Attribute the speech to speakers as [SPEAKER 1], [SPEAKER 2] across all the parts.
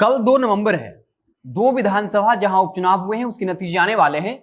[SPEAKER 1] कल 2 नवंबर है। 2 विधानसभा जहां उपचुनाव हुए हैं उसके नतीजे आने वाले हैं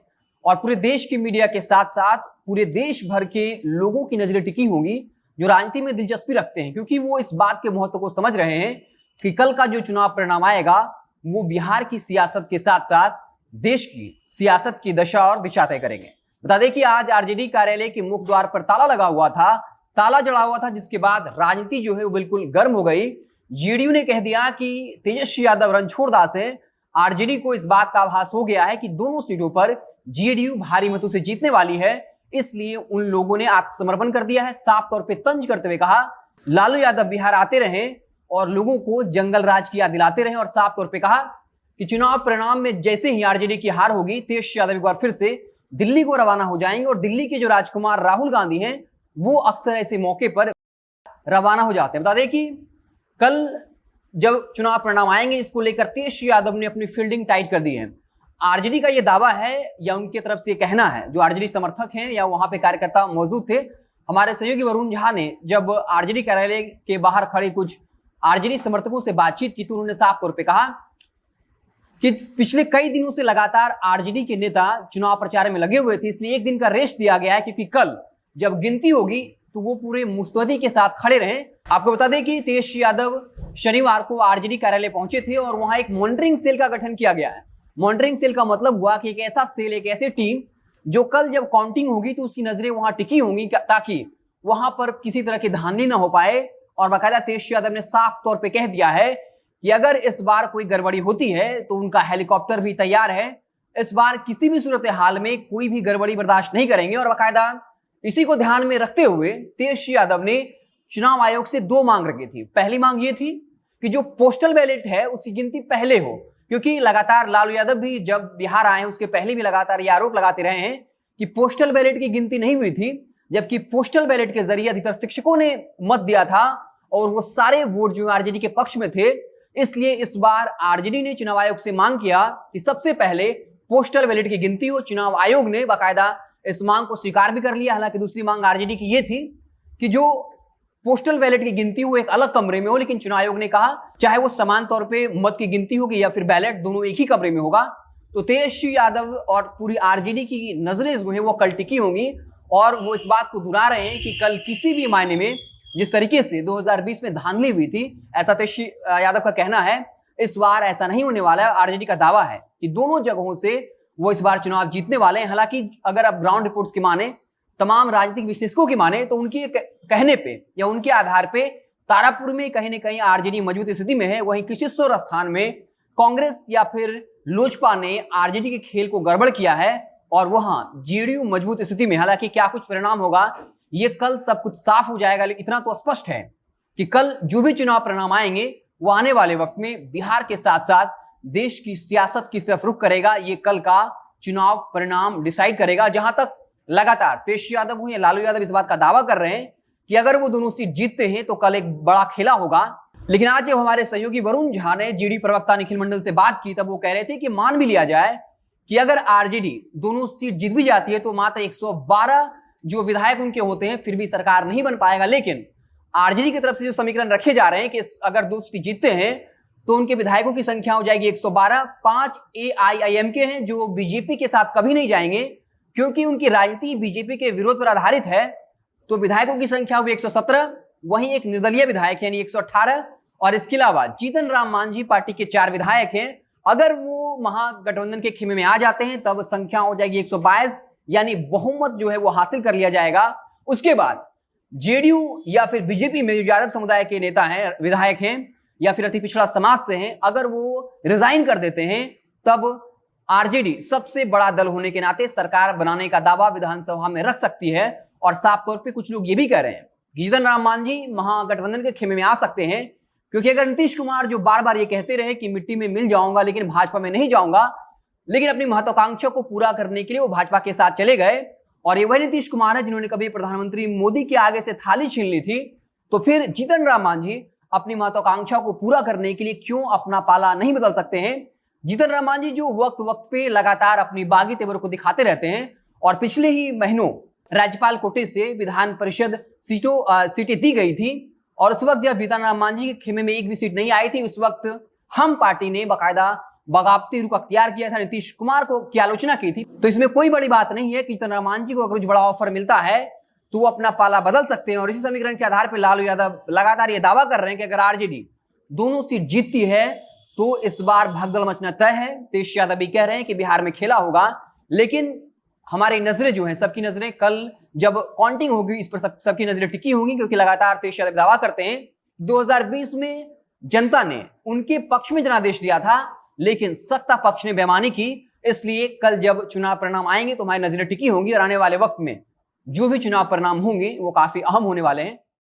[SPEAKER 1] और पूरे देश की मीडिया के साथ साथ पूरे देश भर के लोगों की नजरें टिकी होंगी जो राजनीति में दिलचस्पी रखते हैं, क्योंकि वो इस बात के महत्व को समझ रहे हैं कि कल का जो चुनाव परिणाम आएगा वो बिहार की सियासत के साथ साथ देश की सियासत की दशा और दिशा तय करेंगे। बता दें कि आज आरजेडी कार्यालय के मुख्य द्वार पर ताला लगा हुआ था, ताला जड़ा हुआ था, जिसके बाद राजनीति जो है वो बिल्कुल गर्म हो गई। जेडीयू ने कह दिया कि तेजस्वी यादव रणछोड़दास है। आरजेडी को इस बात का आभास हो गया है कि दोनों सीटों पर जेडीयू भारी मतों से जीतने वाली है, इसलिए उन लोगों ने आत्मसमर्पण कर दिया है। साफ तौर पे तंज करते हुए कहा लालू यादव बिहार आते रहे और लोगों को जंगल राज की याद दिलाते रहे, और साफ तौर पे कहा कि चुनाव परिणाम में जैसे ही आरजेडी की हार होगी तेजस्वी यादव एक बार फिर से दिल्ली को रवाना हो जाएंगे। और दिल्ली के जो राजकुमार राहुल गांधी हैं वो अक्सर ऐसे मौके पर रवाना हो जाते हैं। बता दें कि कल जब चुनाव परिणाम आएंगे इसको लेकर तेजस्वी यादव ने अपनी फील्डिंग टाइट कर दी है। आरजेडी का यह दावा है या उनकी तरफ से कहना है, जो आरजेडी समर्थक हैं या वहां पे कार्यकर्ता मौजूद थे, हमारे सहयोगी वरुण झा ने जब आरजेडी कार्यालय के बाहर खड़े कुछ आरजेडी समर्थकों से बातचीत की तो उन्होंने साफ तौर पर कहा कि पिछले कई दिनों से लगातार आरजेडी के नेता चुनाव प्रचार में लगे हुए थे, इसलिए एक दिन का रेस्ट दिया गया है, क्योंकि कल जब गिनती होगी तो वो पूरे मुस्तैदी के साथ खड़े रहे। आपको बता दें कि तेजस्वी यादव शनिवार को आरजेडी कार्यालय पहुंचे थे और वहां एक मॉनिटरिंग सेल का गठन किया गया है। मॉनिटरिंग सेल का मतलब हुआ कि एक ऐसा सेल, एक ऐसी टीम जो कल जब काउंटिंग होगी तो उसकी नजरें वहां टिकी होंगी ताकि वहां पर किसी तरह की धांधली ना हो पाए। और बाकायदा तेजस्वी यादव ने साफ तौर पर कह दिया है कि अगर इस बार कोई गड़बड़ी होती है तो उनका हेलीकॉप्टर भी तैयार है। इस बार किसी भी सूरत हाल में कोई भी गड़बड़ी बर्दाश्त नहीं करेंगे। और बाकायदा इसी को ध्यान में रखते हुए तेजस्वी यादव ने चुनाव आयोग से 2 मांग रखी थी। पहली मांग ये थी कि जो पोस्टल बैलेट है उसकी गिनती पहले हो, क्योंकि लगातार लालू यादव भी जब बिहार आए उसके पहले भी लगातार ये आरोप लगाते रहे हैं कि पोस्टल बैलेट की गिनती नहीं हुई थी, जबकि पोस्टल बैलेट के जरिए अधिकतर शिक्षकों ने मत दिया था और वो सारे वोट जो आरजेडी के पक्ष में थे। इसलिए इस बार आरजेडी ने चुनाव आयोग से मांग किया कि सबसे पहले पोस्टल बैलेट की गिनती हो। चुनाव आयोग ने बाकायदा इस मांग को स्वीकार भी कर लिया। हालांकि दूसरी मांग आरजेडी की यह थी कि जो पोस्टल बैलेट की गिनती वो एक अलग कमरे में हो, लेकिन चुनाव आयोग ने कहा चाहे वो समान तौर पे मत की गिनती होगी या फिर बैलेट, दोनों एक ही कमरे में होगा। तो तेजस्वी यादव और पूरी आरजेडी की नजरें जो है वो कल टिकी होंगी और वो इस बात को दोहरा रहे हैं कि कल किसी भी मायने में जिस तरीके से 2020 में धांधली हुई थी, ऐसा तेजस्वी यादव का कहना है, इस बार ऐसा नहीं होने वाला है। आरजेडी का दावा है कि दोनों जगहों से वो इस बार चुनाव जीतने वाले हैं। हालांकि अगर आप ग्राउंड रिपोर्ट्स की माने, तमाम राजनीतिक विश्लेषकों की माने, तो उनके कहने पे या उनके आधार पे तारापुर में कहीं ना कहीं आरजेडी मजबूत स्थिति में है, वहीं किसी स्थान में कांग्रेस या फिर लोजपा ने आरजेडी के खेल को गड़बड़ किया है और वहां जेडीयू मजबूत स्थिति में। हालांकि क्या कुछ परिणाम होगा ये कल सब कुछ साफ हो जाएगा, लेकिन इतना तो स्पष्ट है कि कल जो भी चुनाव परिणाम आएंगे वो आने वाले वक्त में बिहार के साथ साथ देश की सियासत किस तरफ रुख करेगा ये कल का चुनाव परिणाम डिसाइड करेगा। जहां तक लगातार तेजस्वी यादव हो या लालू यादव इस बात का दावा कर रहे हैं कि अगर वो दोनों सीट जीतते हैं तो कल एक बड़ा खेला होगा, लेकिन आज जब हमारे सहयोगी वरुण झा ने जेडी प्रवक्ता निखिल मंडल से बात की तब वो कह रहे थे कि मान भी लिया जाए कि अगर आरजेडी दोनों सीट जीत भी जाती है तो मात्र 112 जो विधायक उनके होते हैं फिर भी सरकार नहीं बन पाएगा। लेकिन आरजेडी की तरफ से जो समीकरण रखे जा रहे हैं कि अगर 2 सीट जीतते हैं तो उनके विधायकों की संख्या हो जाएगी 112। 5 AIIM के हैं जो बीजेपी के साथ कभी नहीं जाएंगे क्योंकि उनकी राजनीति बीजेपी के विरोध पर आधारित है, तो विधायकों की संख्या हुई 117। वहीं एक निर्दलीय विधायक यानी 118 और इसके अलावा जीतन राम मांझी पार्टी के 4 विधायक हैं। अगर वो महागठबंधन के खेमे में आ जाते हैं तब संख्या हो जाएगी 122, यानी बहुमत जो है वो हासिल कर लिया जाएगा। उसके बाद जेडीयू या फिर बीजेपी में यादव समुदाय के नेता हैं, विधायक हैं या फिर अति पिछड़ा समाज से हैं, अगर वो रिजाइन कर देते हैं तब आरजेडी सबसे बड़ा दल होने के नाते सरकार बनाने का दावा विधानसभा में रख सकती है। और साफ तौर पे कुछ लोग ये भी कह रहे हैं जीतन राम मांझी महागठबंधन के खेमे में आ सकते हैं, क्योंकि अगर नीतीश कुमार जो बार बार ये कहते रहे कि मिट्टी में मिल जाऊंगा लेकिन भाजपा में नहीं जाऊंगा, लेकिन अपनी महत्वाकांक्षा को पूरा करने के लिए वो भाजपा के साथ चले गए और ये वही नीतीश कुमार है जिन्होंने कभी प्रधानमंत्री मोदी के आगे से थाली छीन ली थी। तो फिर जीतन राम मांझी अपनी महत्वाकांक्षा को पूरा करने के लिए क्यों अपना पाला नहीं बदल सकते हैं। जीतन राम मांझी जो वक्त वक्त पे लगातार अपनी बागी तेवर को दिखाते रहते हैं और पिछले ही महीनों राज्यपाल कोटे से विधान परिषद सीटें दी गई थी और उस वक्त जब जीतन राम मांझी के खेमे में एक भी सीट नहीं आई थी, उस वक्त हम पार्टी ने बाकायदा बगावती रुख अख्तियार किया था, नीतीश कुमार को की आलोचना की थी। तो इसमें कोई बड़ी बात नहीं है कि जीतन जी को अगर कुछ बड़ा ऑफर मिलता है तो वो अपना पाला बदल सकते हैं। और इसी समीकरण के आधार पर लालू यादव लगातार ये दावा कर रहे हैं कि अगर आरजेडी दोनों सीट जीतती है तो इस बार भगदड़ मचना तय है। तेज यादव भी कह रहे हैं कि बिहार में खेला होगा, लेकिन हमारी नजरें जो हैं, सबकी नजरें कल जब काउंटिंग होगी इस पर सबकी नजरें टिकी होंगी, क्योंकि लगातार तेज यादव दावा करते हैं 2020 में जनता ने उनके पक्ष में जनादेश दिया था, लेकिन सत्ता पक्ष ने बेईमानी की। इसलिए कल जब चुनाव परिणाम आएंगे तो हमारी नजरें टिकी होंगी और आने वाले वक्त में जो भी चुनाव परिणाम होंगे वो काफी अहम होने वाले हैं।